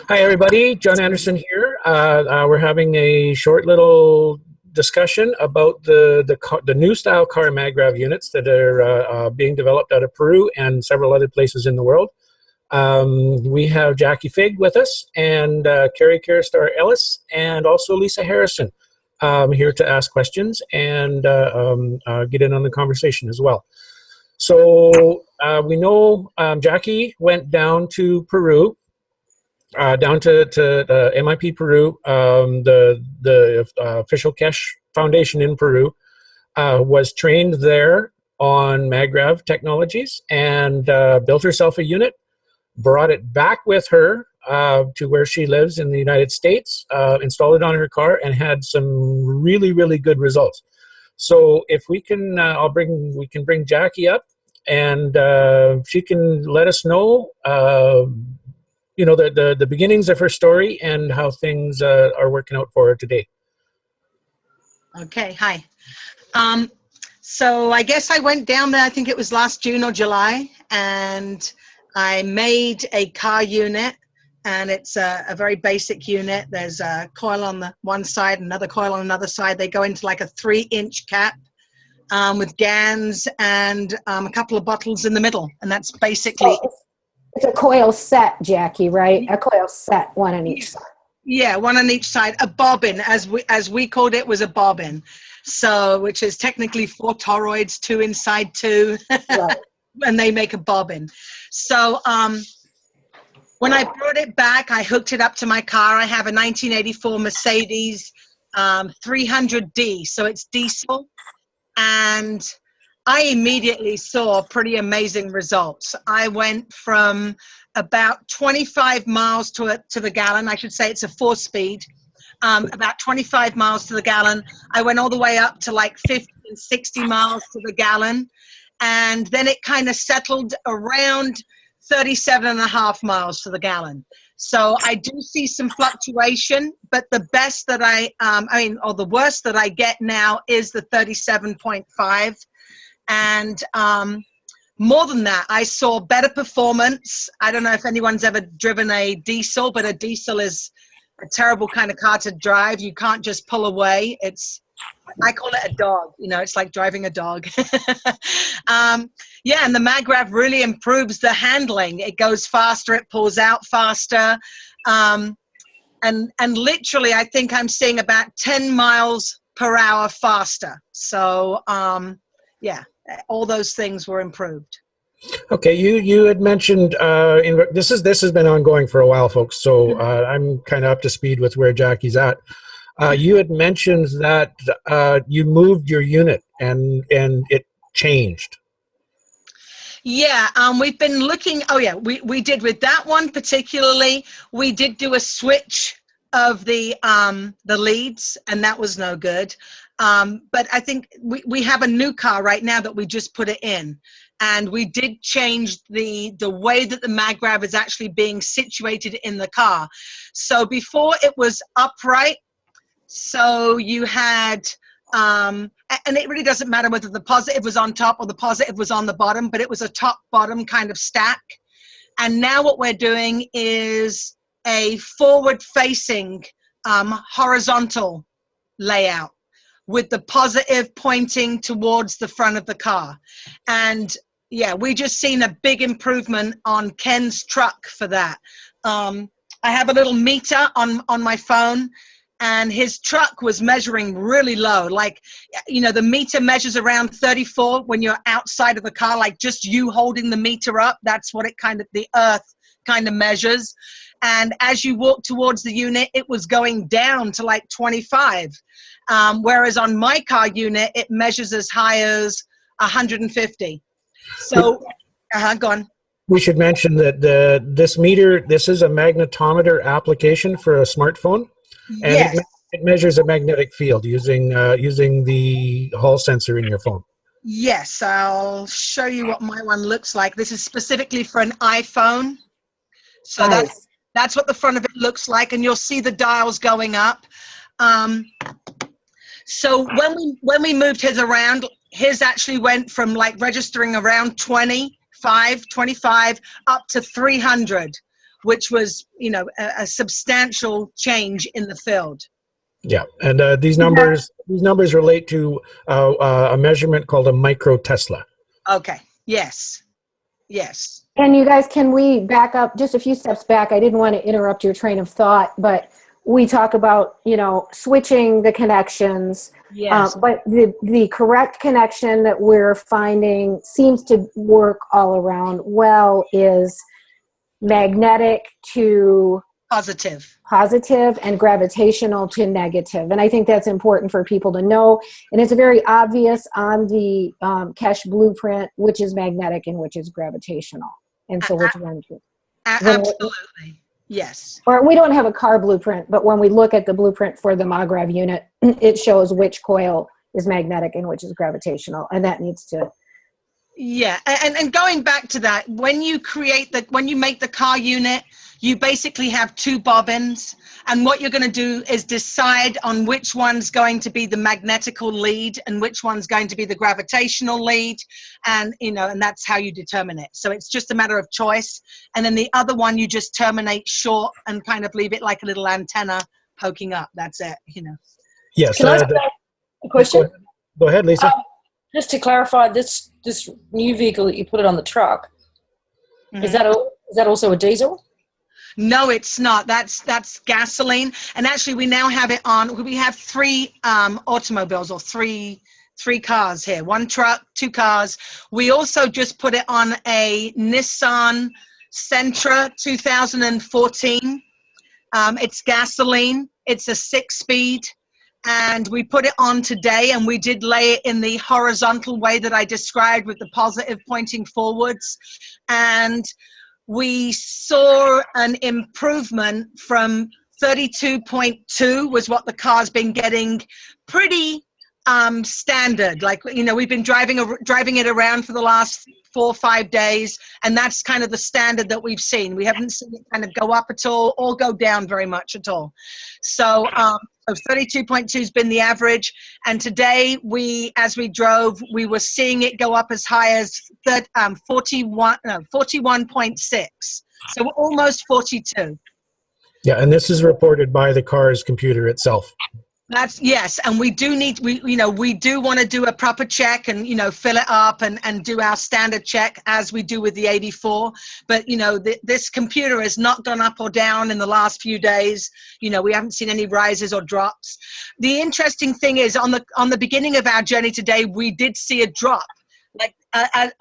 Hi, everybody. John Anderson here. We're having a short little discussion about the new style car Magrav units that are being developed out of Peru and several other places in the world. We have Jackie Fig with us, and Carrie Caristar Ellis, and also Lisa Harrison here to ask questions and get in on the conversation as well. So we know Jackie went down to Peru. Down to MIP Peru, the official Kesh Foundation in Peru, was trained there on Magrav technologies and built herself a unit, brought it back with her to where she lives in the United States, installed it on her car, and had some really good results. So if we can, we can bring Jackie up, and she can let us know you know, the beginnings of her story and how things are working out for her today. Okay, hi. So I guess I went down there, I think it was last June or July, and I made a car unit, and it's a very basic unit. There's a coil on the one side, another coil on another side. They go into like a 3-inch cap with Gans and a couple of bottles in the middle, and that's basically... It's a coil set, Jackie, right? A coil set, one on each side. Yeah, one on each side. A bobbin, as we called it, was a bobbin. So, which is technically 4 toroids, 2 inside 2, right. And they make a bobbin. So, when I brought it back, I hooked it up to my car. I have a 1984 Mercedes 300D, so it's diesel, and I immediately saw pretty amazing results. I went from about 25 miles to the gallon. I should say it's a 4-speed, about 25 miles to the gallon. I went all the way up to like 50 and 60 miles to the gallon. And then it kind of settled around 37.5 miles to the gallon. So I do see some fluctuation, but the best that or the worst that I get now is the 37.5. And more than that, I saw better performance. I don't know if anyone's ever driven a diesel, but a diesel is a terrible kind of car to drive. You can't just pull away. I call it a dog. You know, it's like driving a dog. Yeah, and the Magrav really improves the handling. It goes faster. It pulls out faster. And literally, I think I'm seeing about 10 miles per hour faster. So, yeah. All those things were improved. Okay, you had mentioned this has been ongoing for a while, folks. So I'm kind of up to speed with where Jackie's at. You had mentioned that you moved your unit and it changed. Yeah, we've been looking. Oh yeah, we did with that one particularly. We did do a switch of the leads, and that was no good. But I think we have a new car right now that we just put it in, and we did change the way that the Magrav is actually being situated in the car. So before it was upright, so you had and it really doesn't matter whether the positive was on top or the positive was on the bottom, but it was a top bottom kind of stack. And now what we're doing is a forward facing horizontal layout, with the positive pointing towards the front of the car. And yeah, we just seen a big improvement on Ken's truck for that. I have a little meter on my phone, and his truck was measuring really low. Like, you know, the meter measures around 34 when you're outside of the car, like just you holding the meter up. That's what it the earth kind of measures. And as you walk towards the unit, it was going down to like 25. Whereas on my car unit, it measures as high as 150. So, go on. We should mention that this is a magnetometer application for a smartphone, and yes. it measures a magnetic field using the Hall sensor in your phone. Yes, I'll show you what my one looks like. This is specifically for an iPhone. So nice. That's what the front of it looks like, and you'll see the dials going up. So when we moved his around, his actually went from like registering around 25 up to 300, which was, you know, a substantial change in the field. Yeah, and these numbers relate to a measurement called a microtesla. Okay. Yes. Yes. And you guys, can we back up just a few steps back? I didn't want to interrupt your train of thought, but we talk about, you know, switching the connections. Yes. But the correct connection that we're finding seems to work all around well is magnetic to positive and gravitational to negative. And I think that's important for people to know. And it's very obvious on the cache blueprint, which is magnetic and which is gravitational. And so which one? Absolutely. Yes. Or we don't have a car blueprint, but when we look at the blueprint for the Magrav unit, it shows which coil is magnetic and which is gravitational. And that needs to... Yeah, and going back to that, when you make the car unit, you basically have two bobbins, and what you're going to do is decide on which one's going to be the magnetical lead and which one's going to be the gravitational lead, and you know, and that's how you determine it. So it's just a matter of choice, and then the other one you just terminate short and kind of leave it like a little antenna poking up. That's it, you know. Yes. Can I ask a question? Go ahead, Lisa. Just to clarify, this new vehicle that you put it on the truck, is that also a diesel? No, it's not. That's gasoline. And actually, we now have it on. We have three automobiles, or three cars here. One truck, two cars. We also just put it on a Nissan Sentra 2014. It's gasoline. It's a 6-speed. And we put it on today, and we did lay it in the horizontal way that I described, with the positive pointing forwards. And we saw an improvement from 32.2 was what the car's been getting, pretty standard. Like, you know, we've been driving it around for the last 4 or 5 days, and that's kind of the standard that we've seen. We haven't seen it kind of go up at all or go down very much at all. So 32.2 has been the average, and today as we drove, we were seeing it go up as high as 41.6, so almost 42. Yeah, and this is reported by the car's computer itself. Yes, and we do want to do a proper check and, you know, fill it up and do our standard check as we do with the 84. But, you know, this computer has not gone up or down in the last few days. You know, we haven't seen any rises or drops. The interesting thing is, on the beginning of our journey today, we did see a drop. Like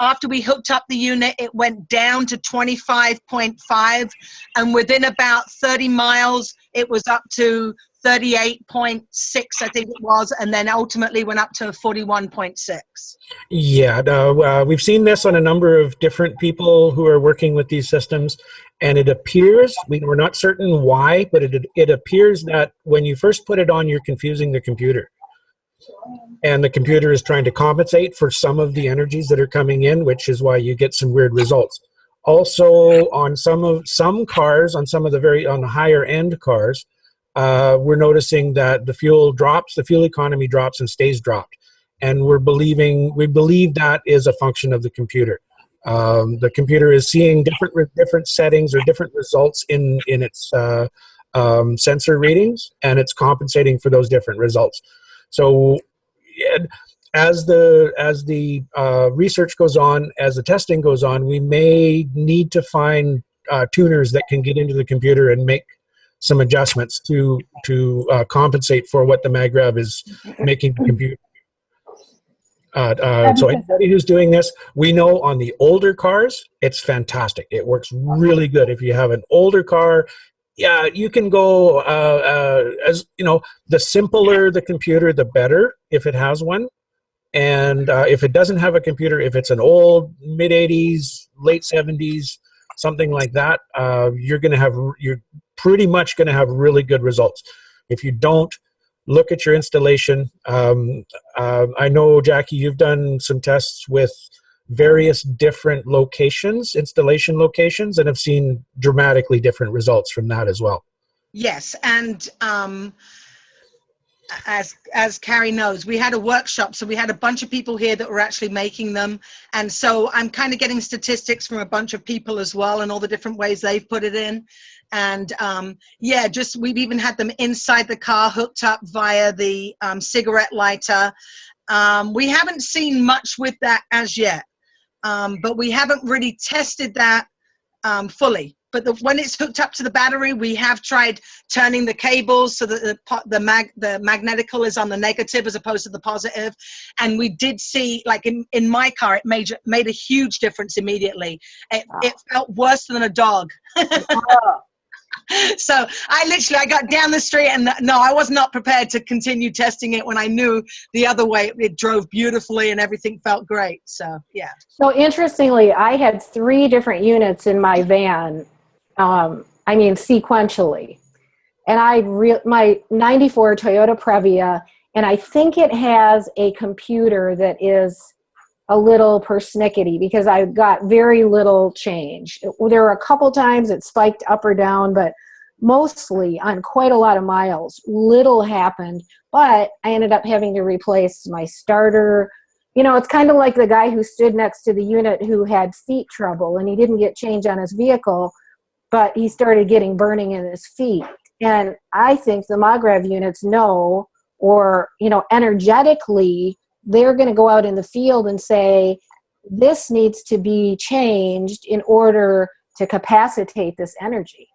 after we hooked up the unit, it went down to 25.5, and within about 30 miles, it was up to 38.6, I think it was, and then ultimately went up to 41.6. Yeah, we've seen this on a number of different people who are working with these systems, and it appears, we're not certain why, but it appears that when you first put it on, you're confusing the computer. And the computer is trying to compensate for some of the energies that are coming in, which is why you get some weird results. Also, on some cars, on the higher end cars, we're noticing that the fuel economy drops and stays dropped, and we believe that is a function of the computer. The computer is seeing different settings or different results in its sensor readings, and it's compensating for those different results. So as the research goes on, as the testing goes on, we may need to find tuners that can get into the computer and make some adjustments to compensate for what the Magrav is making the computer. So anybody who's doing this, we know on the older cars, it's fantastic. It works really good. If you have an older car, yeah, you can go, as you know, the simpler the computer, the better, if it has one. And if it doesn't have a computer, if it's an old mid-80s, late 70s, something like that, you're pretty much going to have really good results. If you don't, look at your installation. I know, Jackie, you've done some tests with various different locations, installation locations, and have seen dramatically different results from that as well. Yes, and as Carrie knows, we had a workshop, so we had a bunch of people here that were actually making them, and so I'm kind of getting statistics from a bunch of people as well, and all the different ways they've put it in. And yeah, just we've even had them inside the car hooked up via the cigarette lighter. We haven't seen much with that as yet, but we haven't really tested that fully. But when it's hooked up to the battery, we have tried turning the cables so that the magnetical is on the negative as opposed to the positive. And we did see, like in my car, it made a huge difference immediately. It felt worse than a dog. So I got down the street, and no, I was not prepared to continue testing it when I knew the other way it drove beautifully and everything felt great. So yeah. So interestingly, I had 3 different units in my van. I mean, sequentially, and my 94 Toyota Previa, and I think it has a computer that is a little persnickety because I got very little change. There were a couple times it spiked up or down, but mostly on quite a lot of miles, little happened. But I ended up having to replace my starter. You know, it's kind of like the guy who stood next to the unit who had feet trouble, and he didn't get change on his vehicle, but he started getting burning in his feet. And I think the Magrav units know, or, you know, energetically, they're going to go out in the field and say, this needs to be changed in order to capacitate this energy.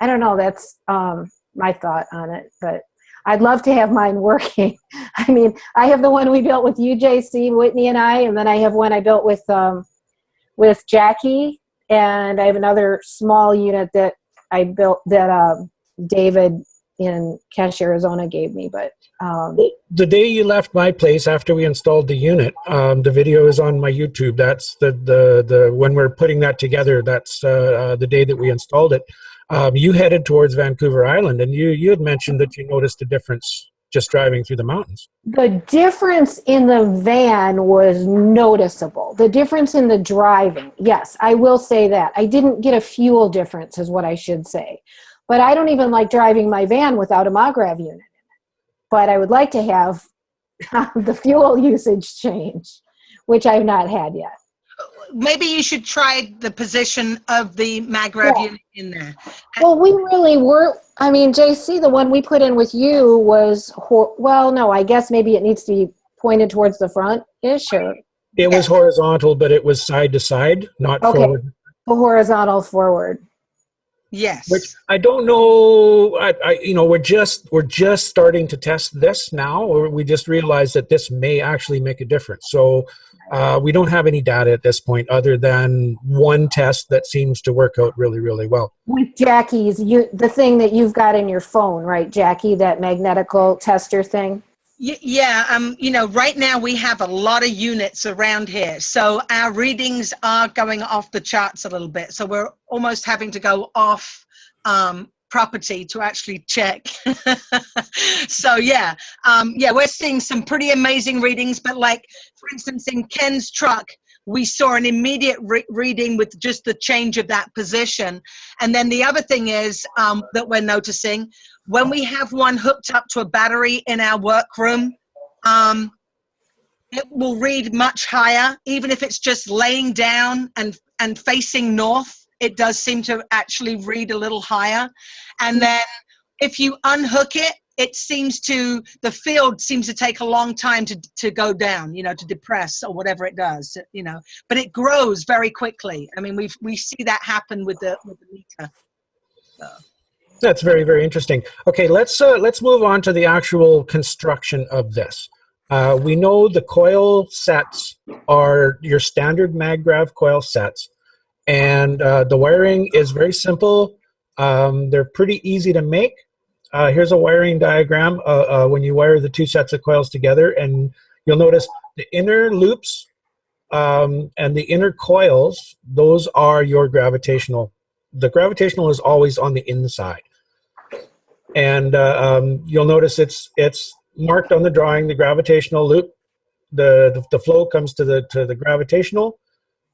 I don't know, that's my thought on it, but I'd love to have mine working. I mean, I have the one we built with you, JC, Whitney and I, and then I have one I built with Jackie, and I have another small unit that I built that David in Cache, Arizona gave me. But the day you left my place after we installed the unit, the video is on my YouTube. That's the when we're putting that together. That's the day that we installed it. You headed towards Vancouver Island, and you had mentioned that you noticed a difference just driving through the mountains. The difference in the van was noticeable. The difference in the driving, yes, I will say that. I didn't get a fuel difference is what I should say. But I don't even like driving my van without a Magrav unit in it. But I would like to have the fuel usage change, which I've not had yet. Maybe you should try the position of the Magrav unit in there. Well, we really were. I mean, JC, the one we put in with you was, well, no, I guess maybe it needs to be pointed towards the front-ish. Or it was horizontal, but it was side to side, not forward. The horizontal forward. Yes. Which I don't know. You know, we're just starting to test this now, or we just realized that this may actually make a difference. So we don't have any data at this point other than one test that seems to work out really, really well. With Jackie's, the thing that you've got in your phone, right, Jackie, that magnetical tester thing? Yeah, you know, right now we have a lot of units around here, so our readings are going off the charts a little bit. So we're almost having to go off property to actually check. So yeah, we're seeing some pretty amazing readings. But like, for instance, in Ken's truck, we saw an immediate reading with just the change of that position. And then the other thing is that we're noticing, when we have one hooked up to a battery in our workroom, it will read much higher, even if it's just laying down and facing north. It does seem to actually read a little higher. And then if you unhook it, the field seems to take a long time to go down, you know, to depress or whatever it does, you know, but it grows very quickly. I mean, we see that happen with the meter. So. That's very, very interesting. Okay, let's move on to the actual construction of this. We know the coil sets are your standard Magrav coil sets, and the wiring is very simple. They're pretty easy to make. Here's a wiring diagram when you wire the 2 sets of coils together, and you'll notice the inner loops and the inner coils, those are your gravitational. The gravitational is always on the inside. And you'll notice it's marked on the drawing, the gravitational loop. The flow comes to the gravitational,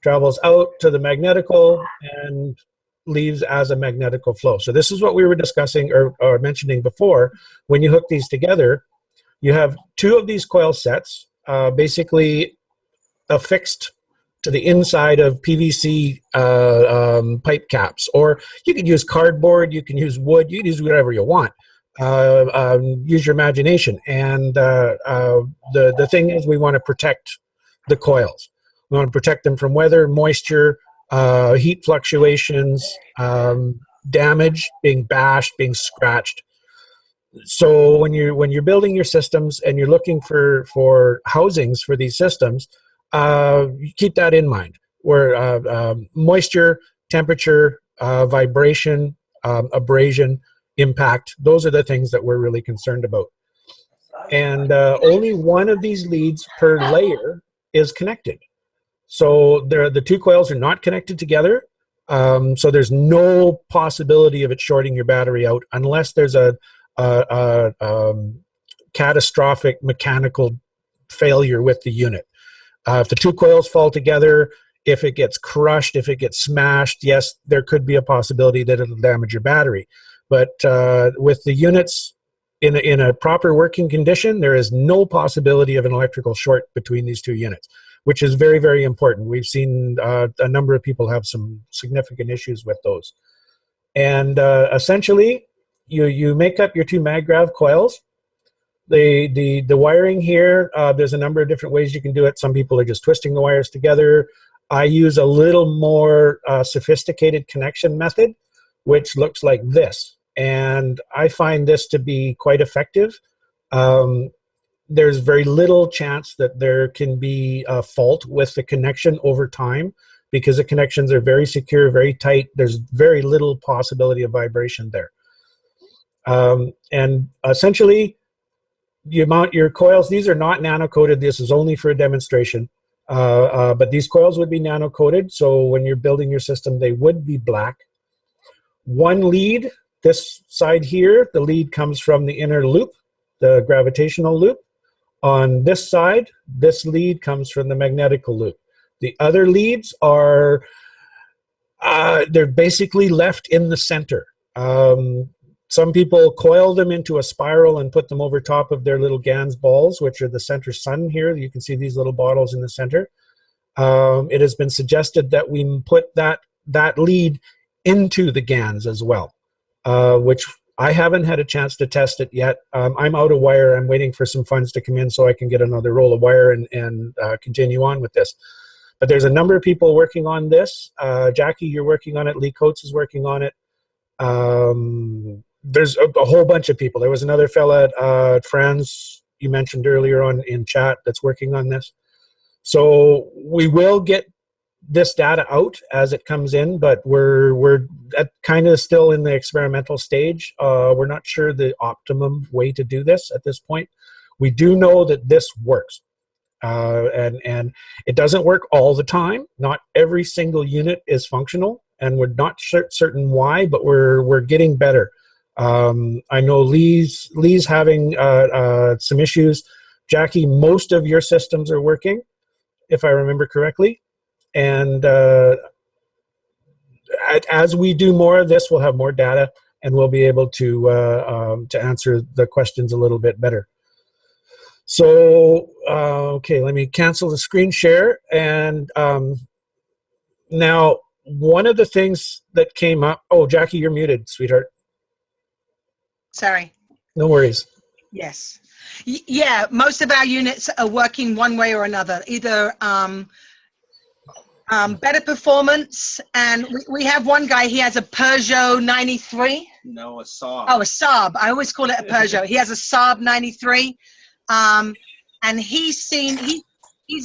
travels out to the magnetical, and leaves as a magnetical flow. So this is what we were discussing or mentioning before. When you hook these together, You have 2 of these coil sets, basically affixed to the inside of PVC pipe caps, or you can use cardboard, you can use wood, you can use whatever you want. Use your imagination. And the thing is, we want to protect the coils. We want to protect them from weather, moisture, heat fluctuations, damage, being bashed, being scratched. So when you're building your systems and you're looking for housings for these systems, you keep that in mind. Where moisture, temperature, vibration, abrasion, impact, those are the things that we're really concerned about. And only one of these leads per layer is connected. So the 2 coils are not connected together. So there's no possibility of it shorting your battery out unless there's a catastrophic mechanical failure with the unit. If the 2 coils fall together, if it gets crushed, if it gets smashed, yes, there could be a possibility that it'll damage your battery. But with the units in a proper working condition, there is no possibility of an electrical short between these 2 units, which is very, very important. We've seen a number of people have some significant issues with those. And essentially, you make up your 2 Magrav coils. The wiring here, there's a number of different ways you can do it. Some people are just twisting the wires together. I use a little more sophisticated connection method, which looks like this. And I find this to be quite effective. There's very little chance that there can be a fault with the connection over time because the connections are very secure, very tight. There's very little possibility of vibration there. And essentially, you mount your coils. These are not nano-coated. This is only for a demonstration. But these coils would be nano-coated. So when you're building your system, they would be black. One lead, this side here, the lead comes from the inner loop, the gravitational loop. On this side, this lead comes from the magnetical loop. The other leads are, they're basically left in the center. Some people coil them into a spiral and put them over top of their little Gans balls, which are the center sun here. You can see these little bottles in the center. It has been suggested that we put that lead into the Gans as well, which I haven't had a chance to test it yet. I'm out of wire. I'm waiting for some funds to come in so I can get another roll of wire and continue on with this. But there's a number of people working on this. Jackie, you're working on it. Lee Coates is working on it. There's a whole bunch of people. There was another fella at Franz you mentioned earlier on in chat that's working on this. So we will get this data out as it comes in, but we're at kind of still in the experimental stage. We're not sure the optimum way to do this at this point. We do know that this works. And it doesn't work all the time. Not every single unit is functional, and we're not certain why, but we're getting better. I know Lee's having some issues. Jackie, most of your systems are working, if I remember correctly. And as we do more of this, we'll have more data, and we'll be able to answer the questions a little bit better. So, okay, let me cancel the screen share. And now, one of the things that came up, oh, Jackie, you're muted, sweetheart. Sorry. No worries. Yes. Yeah, most of our units are working one way or another, either better performance, and we have one guy, he has a Peugeot 93. No, a Saab. Oh, a Saab. I always call it a Peugeot. He has a Saab 93. And he's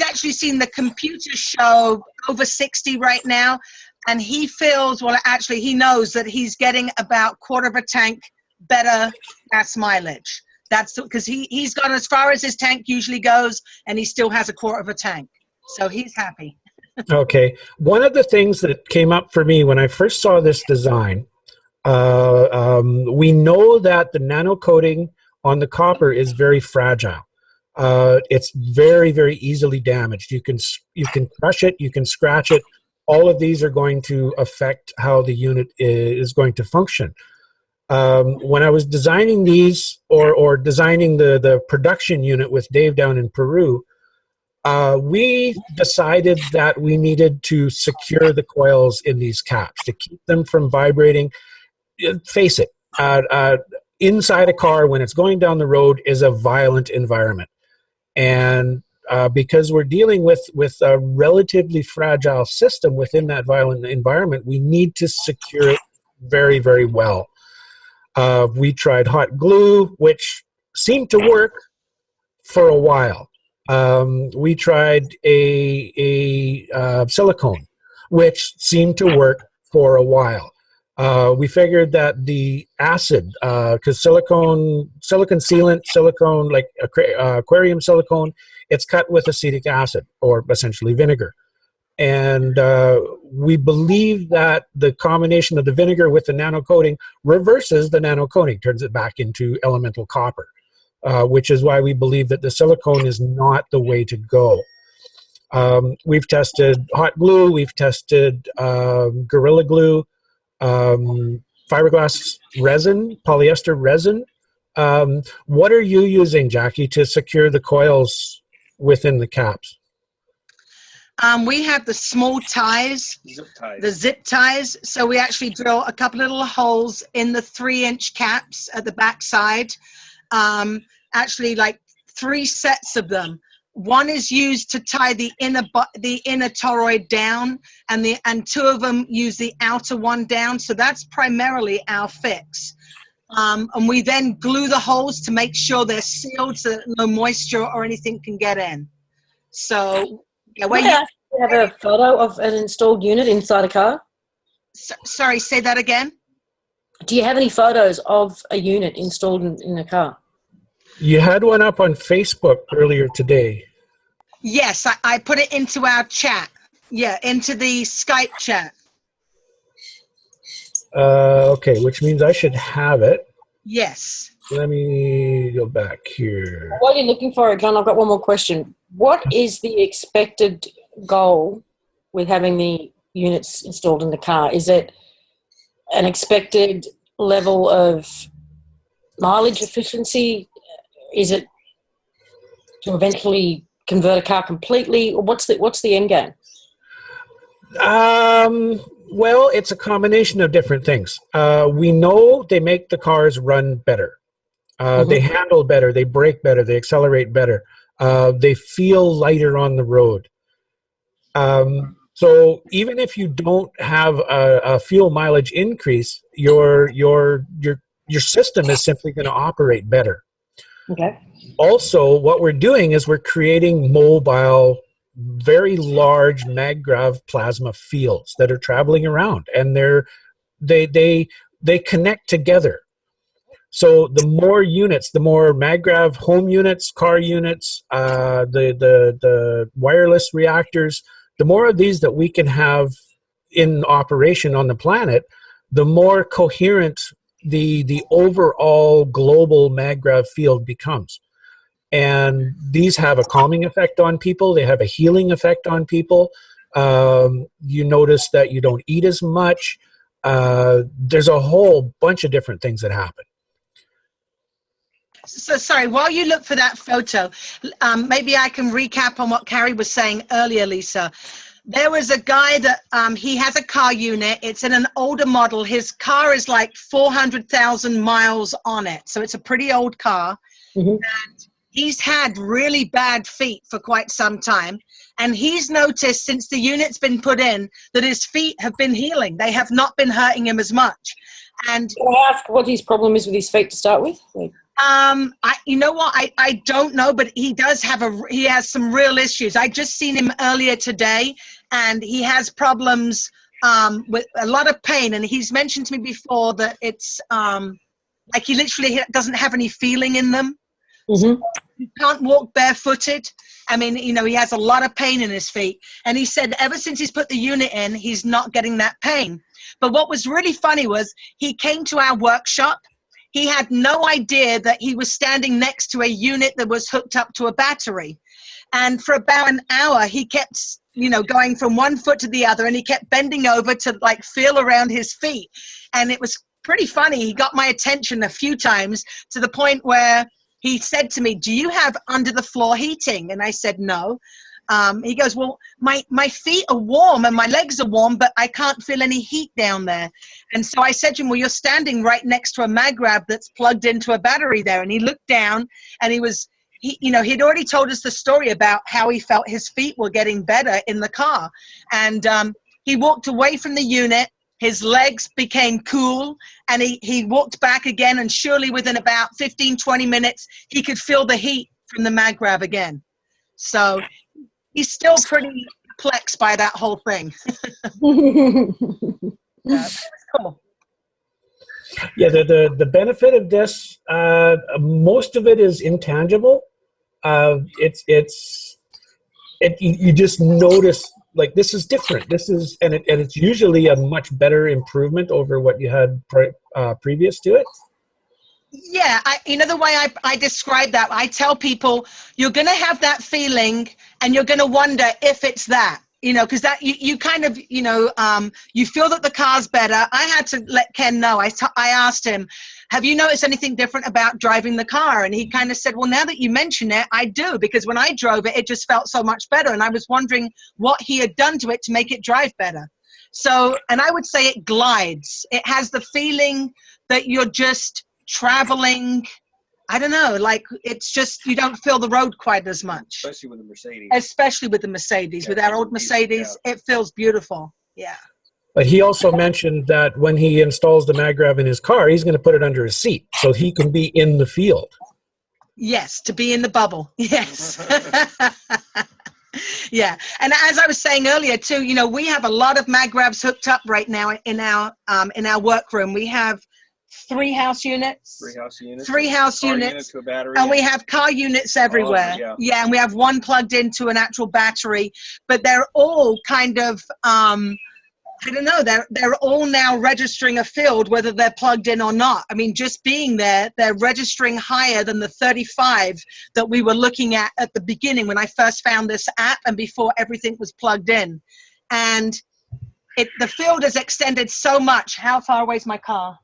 actually seen the computer show over 60 right now, and he feels, well, actually he knows that he's getting about quarter of a tank better gas mileage. That's because he's gone as far as his tank usually goes, and he still has a quarter of a tank, so he's happy. Okay, one of the things that came up for me when I first saw this design, we know that the nano coating on the copper is very fragile. It's very, very easily damaged. You can crush it, you can scratch it. All of these are going to affect how the unit is going to function. When I was designing these or designing the production unit with Dave down in Peru, we decided that we needed to secure the coils in these caps to keep them from vibrating. Face it, inside a car when it's going down the road is a violent environment. And because we're dealing with a relatively fragile system within that violent environment, we need to secure it very, very well. We tried hot glue, which seemed to work for a while. We tried a silicone, which seemed to work for a while. We figured that the acid, because silicone sealant, silicone like aquarium silicone, it's cut with acetic acid or essentially vinegar. And we believe that the combination of the vinegar with the nano coating reverses the nano coating, turns it back into elemental copper, which is why we believe that the silicone is not the way to go. We've tested hot glue, we've tested Gorilla Glue, fiberglass resin, polyester resin. What are you using, Jackie, to secure the coils within the caps? We have the small ties, the zip ties. So we actually drill a couple little holes in the 3-inch caps at the back side. Actually, like 3 sets of them. One is used to tie the inner toroid down, and 2 of them use the outer one down. So that's primarily our fix. And we then glue the holes to make sure they're sealed so that no moisture or anything can get in. So, yeah, where you have a photo of an installed unit inside a car? Sorry, say that again. Do you have any photos of a unit installed in a car? You had one up on Facebook earlier today. Yes, I put it into our chat. Yeah, into the Skype chat. Okay, which means I should have it. Yes. Let me go back here. While you're looking for it, John, I've got one more question. What is the expected goal with having the units installed in the car? Is it an expected level of mileage efficiency? Is it to eventually convert a car completely? Or what's the end game? Well, it's a combination of different things. We know they make the cars run better. They handle better, they brake better, they accelerate better. They feel lighter on the road. So even if you don't have a fuel mileage increase, your system is simply going to operate better. Okay. Also, what we're doing is we're creating mobile, very large Magrav plasma fields that are traveling around, and they connect together. So the more units, the more Magrav home units, car units, the wireless reactors, the more of these that we can have in operation on the planet, the more coherent the overall global Magrav field becomes. And these have a calming effect on people. They have a healing effect on people. You notice that you don't eat as much. There's a whole bunch of different things that happen. So sorry, while you look for that photo, maybe I can recap on what Carrie was saying earlier, Lisa. There was a guy that he has a car unit. It's in an older model. His car is like 400,000 miles on it. So it's a pretty old car. And he's had really bad feet for quite some time. And he's noticed since the unit's been put in that his feet have been healing. They have not been hurting him as much. And can I ask what his problem is with his feet to start with? you know what? I don't know, but he has some real issues. I just seen him earlier today, and he has problems with a lot of pain. And he's mentioned to me before that it's like he literally doesn't have any feeling in them. So he can't walk barefooted. I mean, you know, he has a lot of pain in his feet. And he said ever since he's put the unit in, he's not getting that pain. But what was really funny was he came to our workshop. He had no idea that he was standing next to a unit that was hooked up to a battery. And for about an hour, he kept, you know, going from one foot to the other, and he kept bending over to like feel around his feet. And it was pretty funny. He got my attention a few times to the point where he said to me, "Do you have under the floor heating?" And I said, "No." He goes, "Well, my feet are warm and my legs are warm, but I can't feel any heat down there." And so I said to him, "Well, you're standing right next to a Magrav that's plugged into a battery there." And he looked down, and he'd already told us the story about how he felt his feet were getting better in the car. And he walked away from the unit. His legs became cool, and he walked back again, and surely within about 15, 20 minutes, he could feel the heat from the Magrav again. So he's still pretty perplexed by that whole thing. Cool. Yeah, the benefit of this, most of it is intangible. You just notice, like, this is different. And it's usually a much better improvement over what you had previous to it. Yeah, the way I describe that, I tell people, you're going to have that feeling and you're going to wonder if it's that, because that you kind of, you feel that the car's better. I had to let Ken know. I asked him, "Have you noticed anything different about driving the car?" And he kind of said, "Well, now that you mention it, I do, because when I drove it, it just felt so much better." And I was wondering what he had done to it to make it drive better. So, and I would say it glides. It has the feeling that you're just traveling, I don't know, like it's just, you don't feel the road quite as much. Especially with the Mercedes. Yeah, with our old Mercedes, it feels beautiful. Yeah. But he also mentioned that when he installs the Magrav in his car, he's going to put it under his seat so he can be in the field. Yes, to be in the bubble. Yes. Yeah. And as I was saying earlier too, we have a lot of Magravs hooked up right now in our workroom. We have 3 house units. 3 house units. To a battery, and we have car units everywhere. Yeah, and we have one plugged into an actual battery, but they're all kind of, I don't know, they're all now registering a field, whether they're plugged in or not. I mean, just being there, they're registering higher than the 35 that we were looking at the beginning when I first found this app and before everything was plugged in. And the field has extended so much. How far away is my car?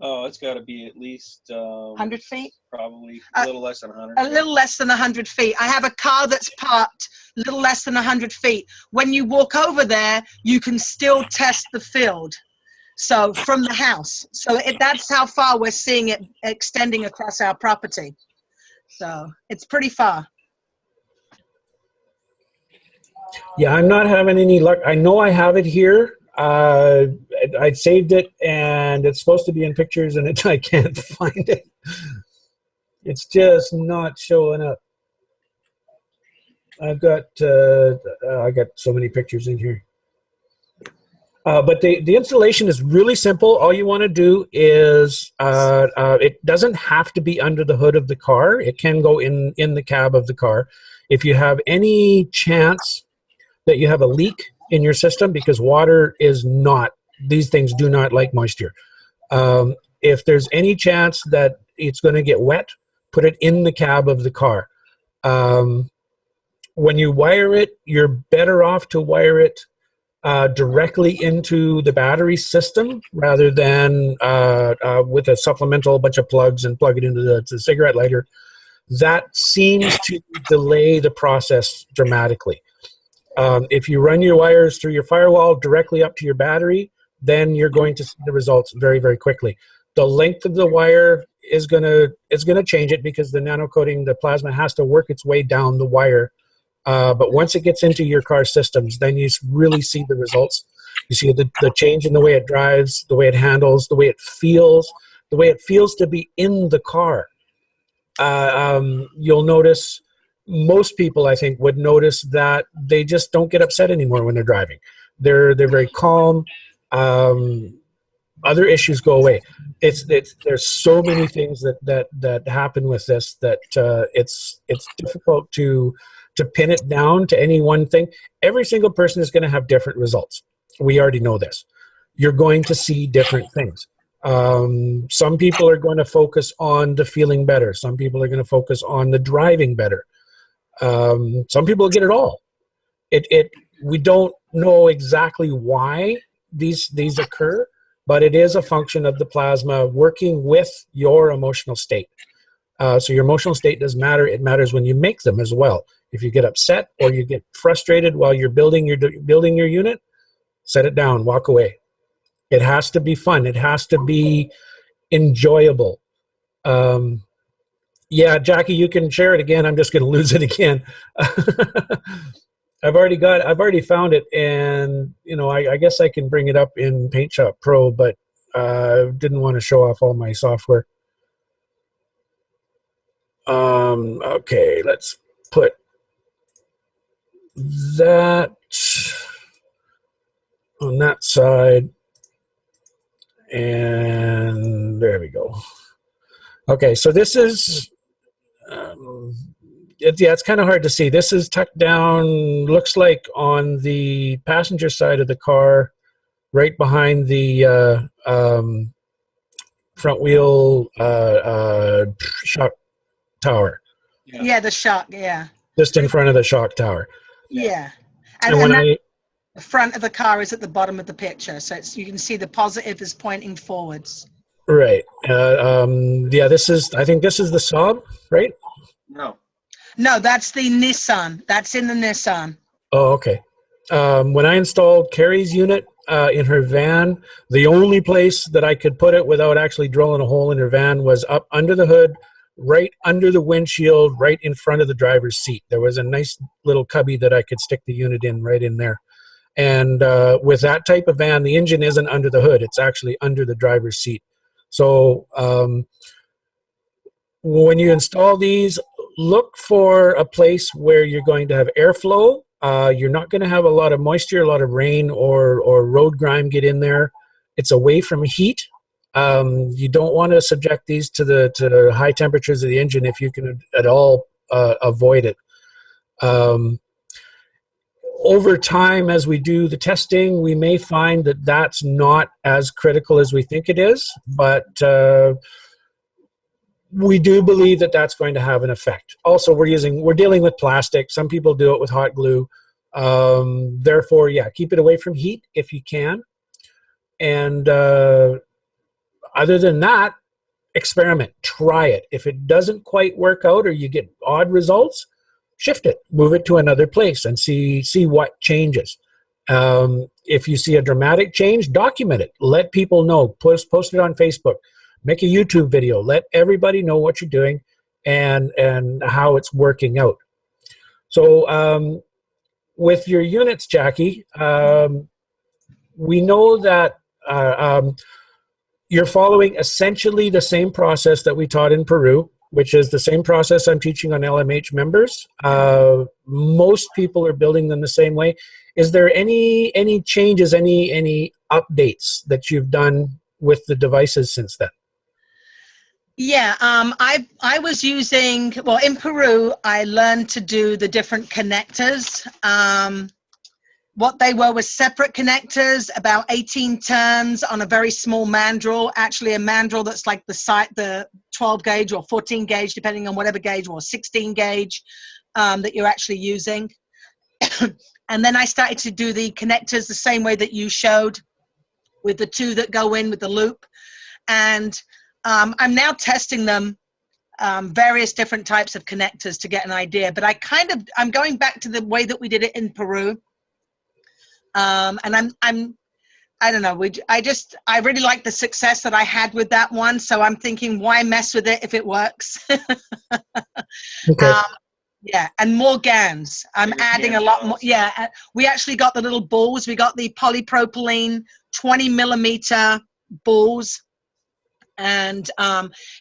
Oh, it's got to be at least 100 feet? Probably a little less than 100. A little less than 100 feet. I have a car that's parked a little less than 100 feet. When you walk over there, you can still test the field. So from the house. So that's how far we're seeing it extending across our property. So it's pretty far. Yeah, I'm not having any luck. I know I have it here. I saved it, and it's supposed to be in pictures, and I can't find it. It's just not showing up. I got so many pictures in here. But the installation is really simple. All you want to do is, it doesn't have to be under the hood of the car. It can go in the cab of the car. If you have any chance that you have a leak in your system, because water is not, these things do not like moisture. If there's any chance that it's going to get wet, put it in the cab of the car. When you wire it, you're better off to wire it directly into the battery system rather than with a supplemental bunch of plugs and plug it into the cigarette lighter. That seems to delay the process dramatically. If you run your wires through your firewall directly up to your battery, then you're going to see the results very, very quickly. The length of the wire is gonna change it because the nanocoating, the plasma, has to work its way down the wire. But once it gets into your car systems, then you really see the results. You see the change in the way it drives, the way it handles, the way it feels to be in the car. You'll notice, most people, I think, would notice that they just don't get upset anymore when they're driving. They're very calm. Other issues go away. There's so many things that happen with this that it's difficult to pin it down to any one thing. Every single person is going to have different results. We already know this. You're going to see different things. Some people are going to focus on the feeling better. Some people are going to focus on the driving better. Some people get it all. We don't know exactly why these occur, but it is a function of the plasma working with your emotional state. So your emotional state does matter. It matters when you make them as well. If you get upset or you get frustrated while you're building your unit, set it down, walk away. It has to be fun. It has to be enjoyable. Yeah, Jackie, you can share it again. I'm just going to lose it again. I've already found it, and I guess I can bring it up in Paint Shop Pro, but didn't want to show off all my software. Okay, let's put that on that side, and there we go. Okay, so this is it's kind of hard to see. This is tucked down, looks like on the passenger side of the car, right behind the front wheel shock tower. Yeah, the shock, yeah. Just in front of the shock tower. Yeah. And when the front of the car is at the bottom of the picture, so you can see the positive is pointing forwards. Right. Yeah, I think this is the Saab, right? No, that's the Nissan. That's in the Nissan. Oh, okay. When I installed Carrie's unit in her van, the only place that I could put it without actually drilling a hole in her van was up under the hood, right under the windshield, right in front of the driver's seat. There was a nice little cubby that I could stick the unit in right in there. And with that type of van, the engine isn't under the hood. It's actually under the driver's seat. So when you install these, look for a place where you're going to have airflow. You're not going to have a lot of moisture, a lot of rain or road grime get in there. It's away from heat. You don't want to subject these to the high temperatures of the engine if you can at all avoid it. Over time, as we do the testing, we may find that that's not as critical as we think it is, but we do believe that that's going to have an effect. Also, we're dealing with plastic. Some people do it with hot glue. Therefore, yeah, keep it away from heat if you can. And other than that, experiment, try it. If it doesn't quite work out or you get odd results, shift it, move it to another place and see what changes. If you see a dramatic change, document it. Let people know. Post it on Facebook. Make a YouTube video. Let everybody know what you're doing and how it's working out. So with your units, Jackie, we know that you're following essentially the same process that we taught in Peru, which is the same process I'm teaching on LMH members. Most people are building them the same way. Is there any changes, any updates that you've done with the devices since then? Yeah, I was using, well, in Peru, I learned to do the different connectors. What they were was separate connectors, about 18 turns on a very small mandrel, actually a mandrel that's like the 12 gauge or 14 gauge, depending on whatever gauge, or 16 gauge that you're actually using. And then I started to do the connectors the same way that you showed, with the two that go in with the loop. And I'm now testing them, various different types of connectors to get an idea. But I'm going back to the way that we did it in Peru. And I don't know, I really like the success that I had with that one. So I'm thinking, why mess with it if it works? Okay. Yeah, and more Gans. I'm adding a lot more. Yeah, we actually got the little balls. We got the polypropylene 20mm balls. And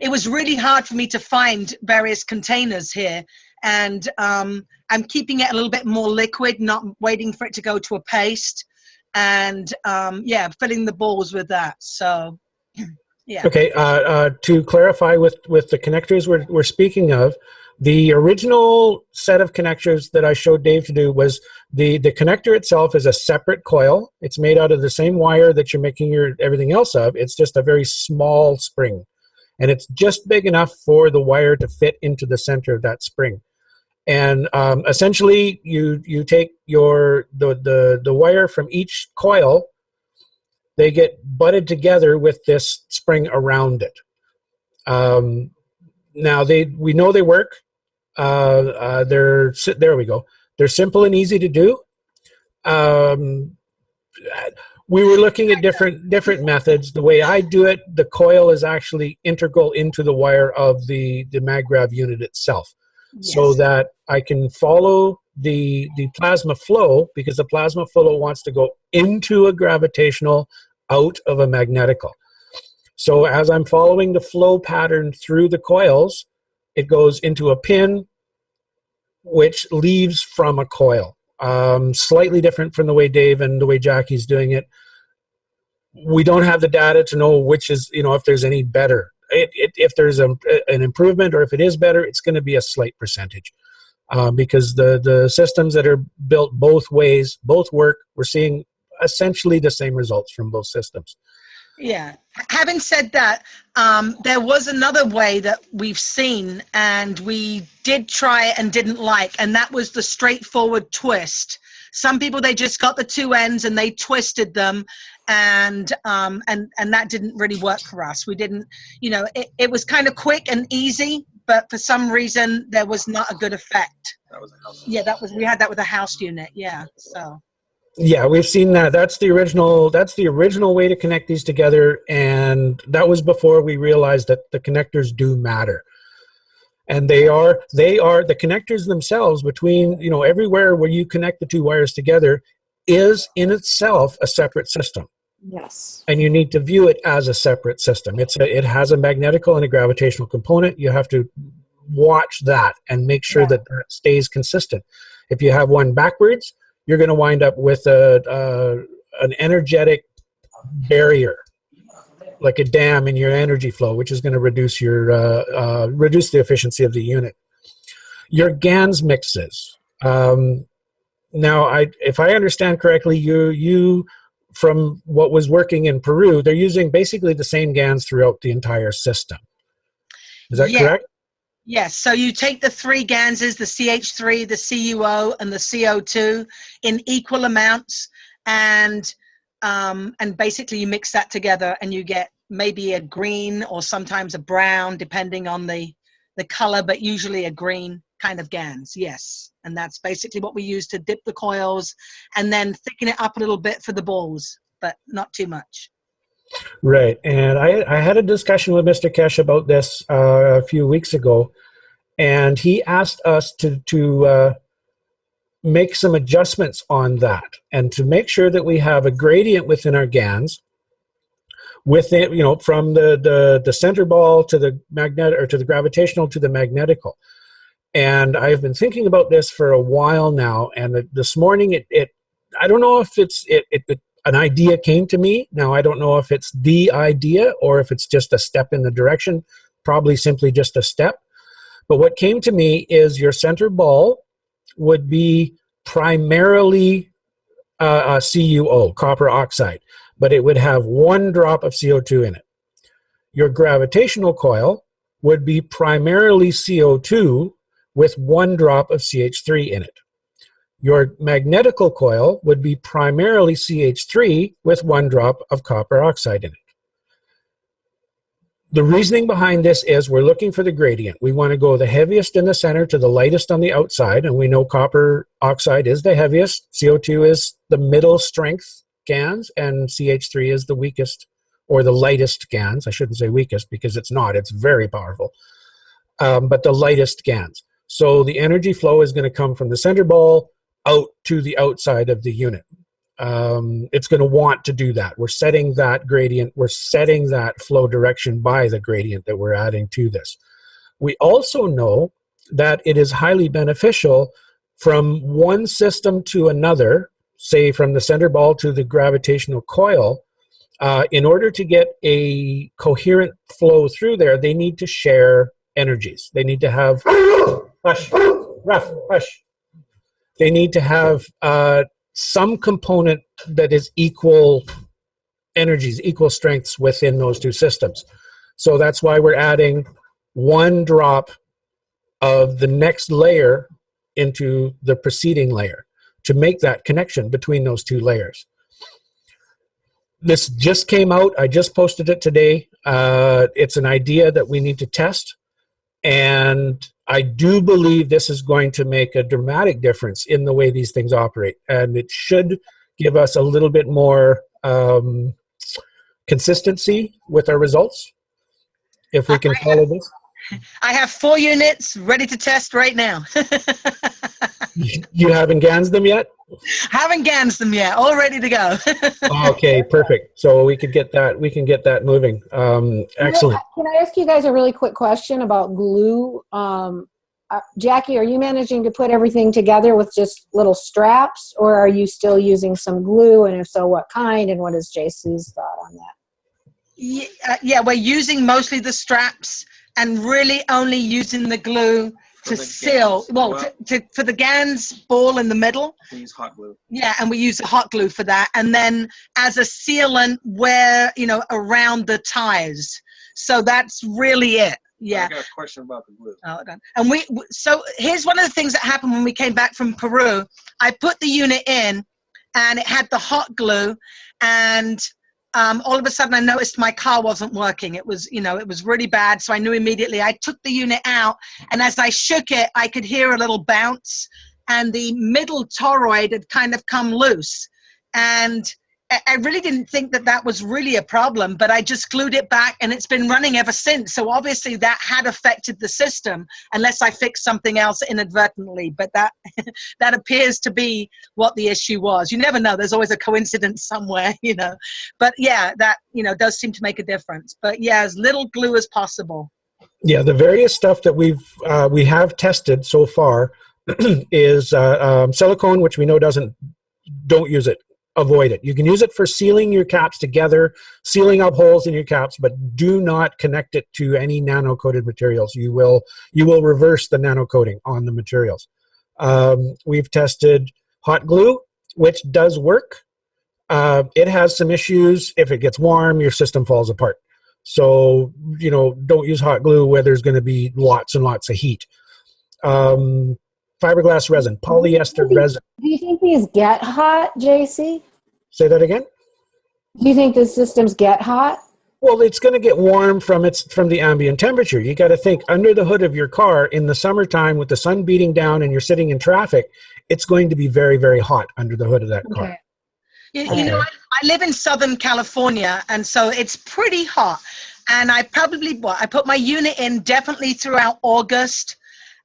it was really hard for me to find various containers here. And I'm keeping it a little bit more liquid, not waiting for it to go to a paste. And yeah, filling the balls with that. So, yeah. Okay. To clarify with the connectors we're speaking of, the original set of connectors that I showed Dave to do was the connector itself is a separate coil. It's made out of the same wire that you're making everything else of. It's just a very small spring. And it's just big enough for the wire to fit into the center of that spring. And essentially, you take the wire from each coil they get butted together with this spring around it. Now we know they work. There we go. They're simple and easy to do. We were looking at different methods. The way I do it, the coil is actually integral into the wire of the Magrav unit itself, yes. So that I can follow the plasma flow, because the plasma flow wants to go into a gravitational, out of a magnetical. So as I'm following the flow pattern through the coils, it goes into a pin, which leaves from a coil. Slightly different from the way Dave and the way Jackie's doing it. We don't have the data to know which is, if there's any better. If there's an improvement, or if it is better, it's going to be a slight percentage. Because the systems that are built both ways, both work. We're seeing essentially the same results from both systems. Yeah. Having said that, there was another way that we've seen, and we did try it and didn't like, and that was the straightforward twist. Some people, they just got the two ends and they twisted them, and that didn't really work for us. We didn't, it was kind of quick and easy, but for some reason there was not a good effect. That was a house. Yeah, we had that with a house unit. Yeah, so. Yeah, we've seen that. That's the original way to connect these together, and that was before we realized that the connectors do matter. And they are the connectors themselves between, everywhere where you connect the two wires together is in itself a separate system. Yes. And you need to view it as a separate system. It has a magnetical and a gravitational component. You have to watch that and make sure that stays consistent. If you have one backwards, you're going to wind up with an energetic barrier, like a dam in your energy flow, which is going to reduce the efficiency of the unit. Your Gans mixes. Now, if I understand correctly, you from what was working in Peru, they're using basically the same Gans throughout the entire system. Is that correct? Yes, so you take the three Ganses, the CH3, the CuO, and the CO2 in equal amounts, and basically you mix that together and you get maybe a green or sometimes a brown, depending on the color, but usually a green kind of Gans, yes. And that's basically what we use to dip the coils and then thicken it up a little bit for the balls, but not too much. Right, and I had a discussion with Mr. Kesh about this a few weeks ago, and he asked us to make some adjustments on that, and to make sure that we have a gradient within our Gans, within, from the center ball to the magnetic, or to the gravitational to the magnetical. And I've been thinking about this for a while now, and this morning I don't know if an idea came to me. Now, I don't know if it's the idea or if it's just a step in the direction, probably simply just a step. But what came to me is your center ball would be primarily CuO, copper oxide, but it would have 1 drop of CO2 in it. Your gravitational coil would be primarily CO2 with 1 drop of CH3 in it. Your magnetical coil would be primarily CH3 with 1 drop of copper oxide in it. The reasoning behind this is we're looking for the gradient. We want to go the heaviest in the center to the lightest on the outside, and we know copper oxide is the heaviest, CO2 is the middle strength Gans, and CH3 is the weakest, or the lightest Gans. I shouldn't say weakest, because it's not, it's very powerful, but the lightest Gans. So the energy flow is going to come from the center ball out to the outside of the unit. It's going to want to do that. We're setting that gradient, we're setting that flow direction by the gradient that we're adding to this. We also know that it is highly beneficial from one system to another, say from the center ball to the gravitational coil. In order to get a coherent flow through there, they need to share energies. They need to have, hush, Mrav, hush. They need to have some component that is equal energies, equal strengths within those two systems. So that's why we're adding 1 drop of the next layer into the preceding layer to make that connection between those two layers. This just came out. I just posted it today. It's an idea that we need to test. And I do believe this is going to make a dramatic difference in the way these things operate. And it should give us a little bit more consistency with our results if we can follow this. I have 4 units ready to test right now. You haven't Gans them yet? Haven't Gans them yet. All ready to go. Okay, perfect. So we could get that. We can get that moving. Excellent. Can I ask you guys a really quick question about glue? Jackie, are you managing to put everything together with just little straps, or are you still using some glue? And if so, what kind? And what is JC's thought on that? Yeah, we're using mostly the straps and really only using the glue to seal. For the Gans ball in the middle. We use hot glue. Yeah, and we use hot glue for that. And then as a sealant, where, around the tires. So that's really it. Yeah. I got a question about the glue. Oh, done. And so here's one of the things that happened when we came back from Peru. I put the unit in, and it had the hot glue, and all of a sudden I noticed my car wasn't working. It was, it was really bad. So I knew immediately. I took the unit out, and as I shook it, I could hear a little bounce, and the middle toroid had kind of come loose. And I really didn't think that was really a problem, but I just glued it back, and it's been running ever since. So obviously that had affected the system, unless I fixed something else inadvertently. But that that appears to be what the issue was. You never know. There's always a coincidence somewhere, But yeah, that, does seem to make a difference. But yeah, as little glue as possible. Yeah, the various stuff that we have tested so far is silicone, which we know don't use it. Avoid it. You can use it for sealing your caps together, sealing up holes in your caps, but do not connect it to any nano-coated materials. You will reverse the nano-coating on the materials. We've tested hot glue, which does work. It has some issues. If it gets warm, your system falls apart. So, don't use hot glue where there's going to be lots and lots of heat. Fiberglass resin, polyester resin. Do you think these get hot, JC? Say that again? Do you think the systems get hot? Well, it's going to get warm from the ambient temperature. You got to think, under the hood of your car in the summertime with the sun beating down and you're sitting in traffic, it's going to be very, very hot under the hood of that car. Okay. I live in Southern California, and so it's pretty hot. And I put my unit in definitely throughout August.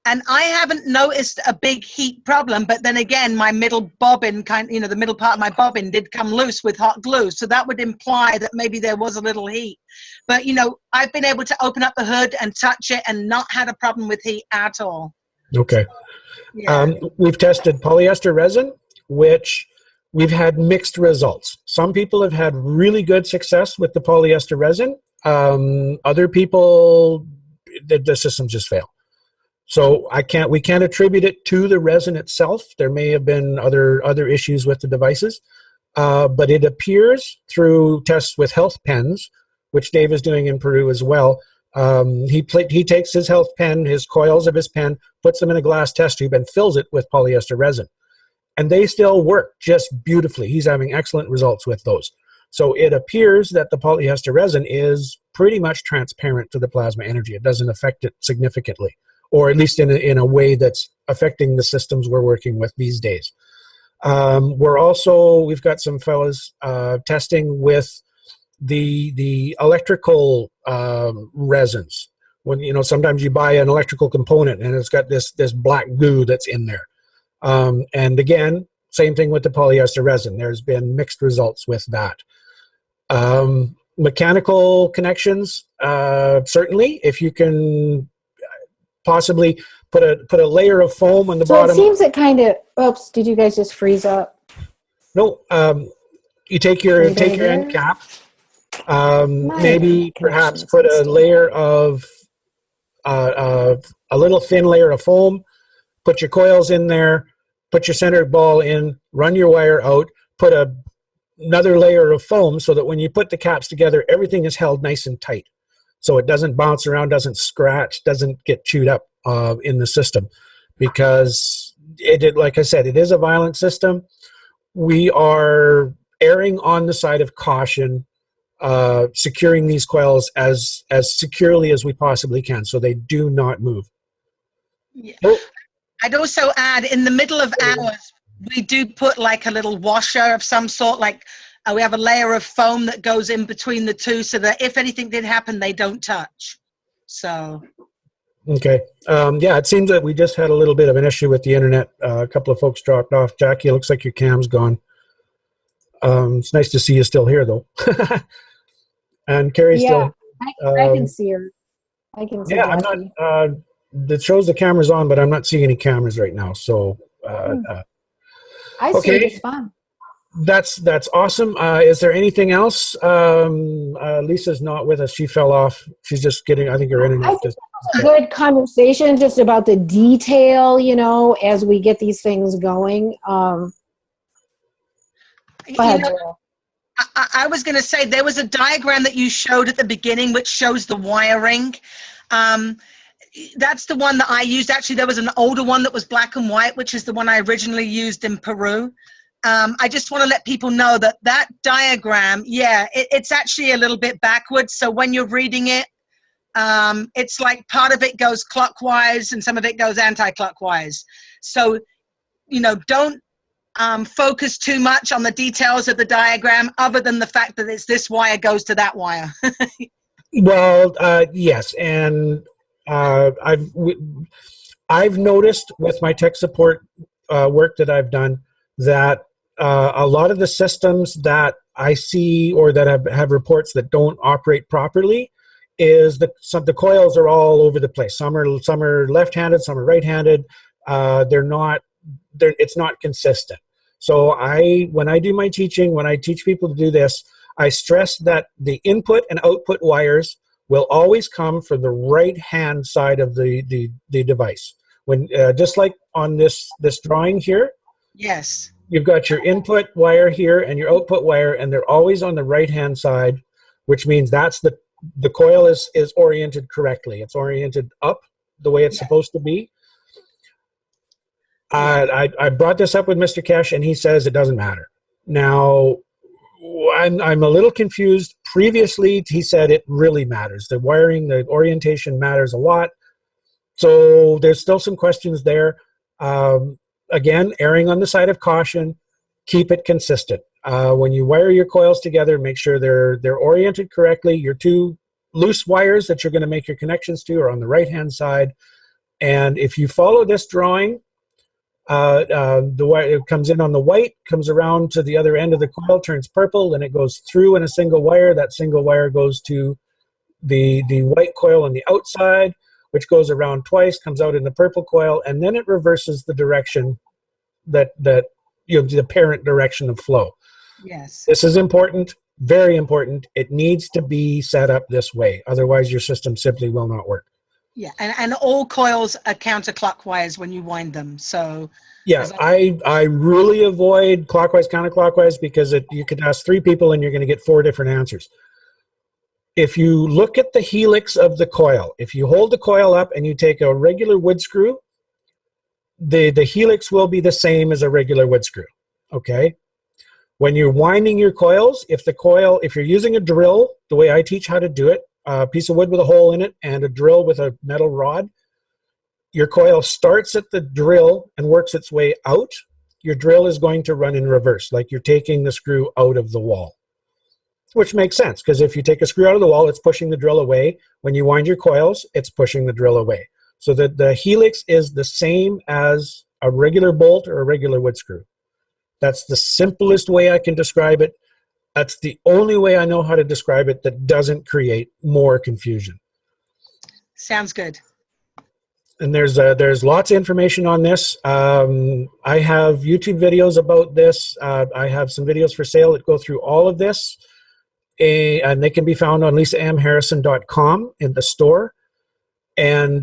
And I haven't noticed a big heat problem, but then again, my middle bobbin the middle part of my bobbin did come loose with hot glue. So that would imply that maybe there was a little heat. But, I've been able to open up the hood and touch it and not had a problem with heat at all. Okay. Yeah. We've tested polyester resin, which we've had mixed results. Some people have had really good success with the polyester resin. Other people, the systems just fail. So we can't attribute it to the resin itself. There may have been other issues with the devices, but it appears through tests with health pens, which Dave is doing in Peru as well. He takes his health pen, his coils of his pen, puts them in a glass test tube, and fills it with polyester resin, and they still work just beautifully. He's having excellent results with those. So it appears that the polyester resin is pretty much transparent to the plasma energy. It doesn't affect it significantly, or at least in a way that's affecting the systems we're working with these days. We've got some fellas testing with the electrical resins. When sometimes you buy an electrical component and it's got this black goo that's in there. And again, same thing with the polyester resin. There's been mixed results with that. Mechanical connections, certainly, if you can possibly put a layer of foam on the bottom. So it seems it kind of, oops, did you guys just freeze up? No, you take your end cap, maybe perhaps put a layer of, a little thin layer of foam, put your coils in there, put your center ball in, run your wire out, put another layer of foam so that when you put the caps together, everything is held nice and tight. So it doesn't bounce around, doesn't scratch, doesn't get chewed up in the system. Because, like I said, it is a violent system. We are erring on the side of caution, securing these coils as securely as we possibly can so they do not move. Yeah. Oh. I'd also add, in the middle of ours, we do put like a little washer of some sort, like we have a layer of foam that goes in between the two so that if anything did happen, they don't touch. So. Okay. Yeah, it seems that we just had a little bit of an issue with the internet. A couple of folks dropped off. Jackie, it looks like your cam's gone. It's nice to see you still here, though. And Carrie's Yeah, still. I can see her. I can see Yeah, I'm Jackie. not. It shows the camera's on, but I'm not seeing any cameras right now. So. I see okay. her just fine. That's awesome. Is there anything else? Lisa's not with us. She fell off. She's just getting, I think her internet I think just. a good conversation just about the detail, you know, as we get these things going. Go ahead, Joel. I was going to say there was a diagram that you showed at the beginning which shows the wiring. That's the one that I used. Actually, there was an older one that was black and white, which is the one I originally used in Peru. I just want to let people know that that diagram, yeah, it's actually a little bit backwards. So when you're reading it, it's like part of it goes clockwise and some of it goes anti-clockwise. So, you know, don't focus too much on the details of the diagram other than the fact that it's this wire goes to that wire. Well, yes, and I've noticed with my tech support work that I've done that a lot of the systems that I see or that have reports that don't operate properly is the coils are all over the place. Some are left-handed, some are right-handed. It's not consistent. So when I do my teaching, when I teach people to do this, I stress that the input and output wires will always come from the right-hand side of the device. When just like on this drawing here, Yes. you've got your input wire here and your output wire, and they're always on the right-hand side, which means that's the coil is oriented correctly. It's oriented up the way it's supposed to be. I brought this up with Mr. Kesh, and he says it doesn't matter. Now, I'm a little confused. Previously, he said it really matters. The wiring, the orientation matters a lot. So there's still some questions there. Again, erring on the side of caution, keep it consistent. When you wire your coils together, make sure they're oriented correctly. Your two loose wires that you're going to make your connections to are on the right-hand side. And if you follow this drawing, the wire, it comes in on the white, comes around to the other end of the coil, turns purple, and it goes through in a single wire. That single wire goes to the white coil on the outside, which goes around twice, comes out in the purple coil, and then it reverses the direction that you know, the parent direction of flow. Yes. This is important, very important. It needs to be set up this way. Otherwise, your system simply will not work. Yeah, and all coils are counterclockwise when you wind them. So yeah, I really avoid clockwise, counterclockwise, because you could ask 3 people and you're going to get 4 different answers. If you look at the helix of the coil, if you hold the coil up and you take a regular wood screw, the helix will be the same as a regular wood screw. Okay. When you're winding your coils, if you're using a drill, the way I teach how to do it, a piece of wood with a hole in it and a drill with a metal rod, your coil starts at the drill and works its way out. Your drill is going to run in reverse, like you're taking the screw out of the wall, which makes sense because if you take a screw out of the wall, it's pushing the drill away. When you wind your coils, it's pushing the drill away. So the helix is the same as a regular bolt or a regular wood screw. That's the simplest way I can describe it. That's the only way I know how to describe it that doesn't create more confusion. sounds good. And there's lots of information on this. I have YouTube videos about this. I have some videos for sale that go through all of this. And they can be found on lisamharrison.com in the store. And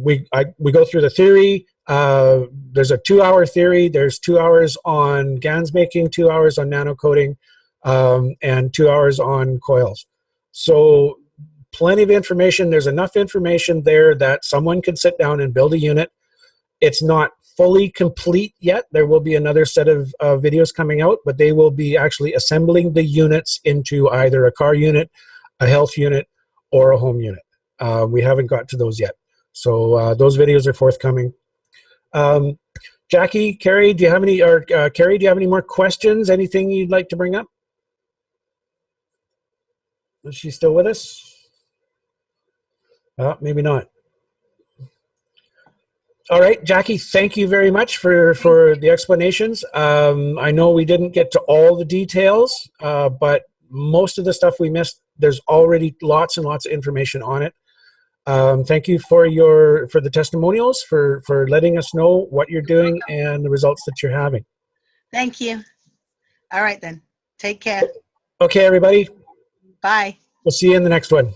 we go through the theory. There's a 2-hour theory. There's 2 hours on Gans making, 2 hours on nano coating, and 2 hours on coils. So plenty of information. There's enough information there that someone could sit down and build a unit. It's not fully complete yet. There will be another set of videos coming out, but they will be actually assembling the units into either a car unit, a health unit, or a home unit. We haven't got to those yet. So those videos are forthcoming. Jackie, Carrie, do you have any, or Carrie, do you have any more questions? Anything you'd like to bring up? Is she still with us? Maybe not. All right, Jackie, thank you very much for the explanations. I know we didn't get to all the details, but most of the stuff we missed, there's already lots and lots of information on it. Thank you for the testimonials, for letting us know what you're doing and the results that you're having. Thank you. All right then. Take care. Okay, everybody. Bye. We'll see you in the next one.